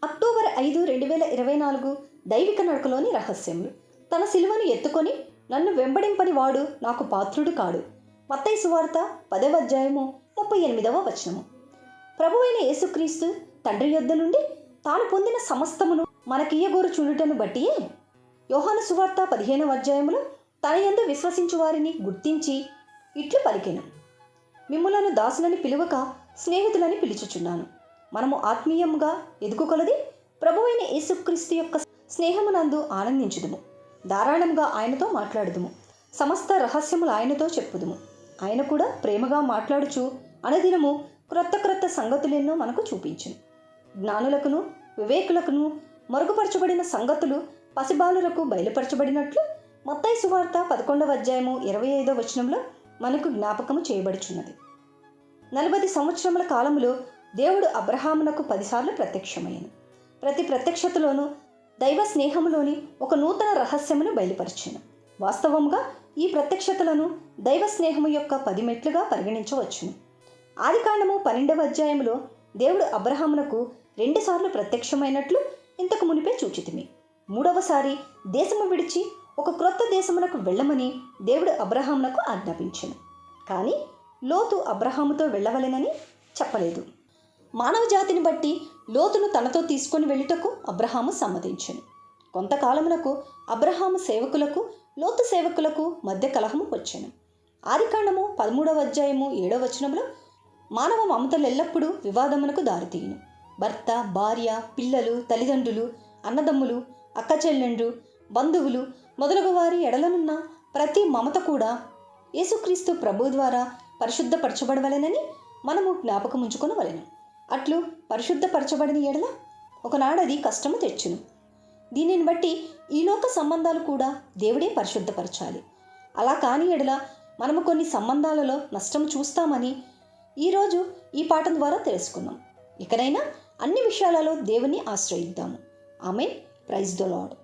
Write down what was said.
October 5, 2024 దైవిక నడకలోని రహస్యములు. తన సిలువను ఎత్తుకొని నన్ను వెంబడింపని వాడు నాకు పాత్రుడు కాడు. మత్తయి సువార్త 10వ అధ్యాయము 38వ వచనము. ప్రభువైన యేసుక్రీస్తు తండ్రి యొద్ద నుండి తాను పొందిన సమస్తమును మనకియ్యగోరు చూడుటను బట్టియే యోహాను సువార్త 15వ అధ్యాయములో తన యందు విశ్వసించు వారిని గుర్తించి ఇట్లు పలికెను, మిమ్ములను దాసులని పిలువక స్నేహితులని పిలుచుచున్నాను. మనము ఆత్మీయముగా ఎదుగుకొలది ప్రభువైన యేసుక్రీస్తు యొక్క స్నేహమునందు ఆనందించుదుము. ధారాళంగా ఆయనతో మాట్లాడుదుము. సమస్త రహస్యములు ఆయనతో చెప్పుదుము. ఆయన కూడా ప్రేమగా మాట్లాడుచు అనుదినము క్రొత్త క్రొత్త సంగతులెన్నో మనకు చూపించును. జ్ఞానులకును వివేకులకును మరుగుపరచబడిన సంగతులు పసిబాలులకు బయలుపరచబడినట్లు మత్తయి సువార్త 11వ అధ్యాయము 25వ వచనంలో మనకు జ్ఞాపకము చేయబడుచున్నది. 40 సంవత్సరముల కాలములో దేవుడు అబ్రహామునకు 10 సార్లు ప్రత్యక్షమయ్యను. ప్రతి ప్రత్యక్షతలోనూ దైవ స్నేహములోని ఒక నూతన రహస్యమును బయలుపరచెను. వాస్తవముగా ఈ ప్రత్యక్షతలను దైవ స్నేహము యొక్క 10 మెట్లుగా పరిగణించవచ్చును. ఆదికాండము 12వ అధ్యాయములో దేవుడు అబ్రహామునకు 2 సార్లు ప్రత్యక్షమైనట్లు ఇంతకు మునిపే చూచితిమి. 3వసారి దేశము విడిచి ఒక క్రొత్త దేశమునకు వెళ్ళమని దేవుడు అబ్రహామునకు ఆజ్ఞాపించెను. కానీ లోతు అబ్రహాముతో వెళ్ళవలెనని చెప్పలేదు. మానవ జాతిని బట్టి లోతును తనతో తీసుకొని వెళ్ళుటకు అబ్రహాము సమ్మతించెను. కొంతకాలమునకు అబ్రహాము సేవకులకు లోతు సేవకులకు మధ్య కలహము వచ్చెను. ఆదికాండము 13వ అధ్యాయము 7వ వచనంలో మానవ మమతలు ఎల్లప్పుడూ వివాదమునకు దారితీయును. భర్త, భార్య, పిల్లలు, తల్లిదండ్రులు, అన్నదమ్ములు, అక్కచెల్లెండ్రు, బంధువులు మొదలగు వారి ఎడలనున్న ప్రతి మమత కూడా యేసుక్రీస్తు ప్రభు ద్వారా పరిశుద్ధపరచబడవలెనని మనము జ్ఞాపకముంచుకొనవలెను. అట్లు పరిశుద్ధపరచబడిన ఎడల ఒకనాడది కష్టము తెచ్చును. దీనిని బట్టి ఈ లోక సంబంధాలు కూడా దేవుడే పరిశుద్ధపరచాలి. అలా కాని ఎడల మనము కొన్ని సంబంధాలలో నష్టం చూస్తామని ఈరోజు ఈ పాఠం ద్వారా తెలుసుకున్నాం. ఇకనైనా అన్ని విషయాలలో దేవుని ఆశ్రయిద్దాము. ఆమేన్. Praise the lord.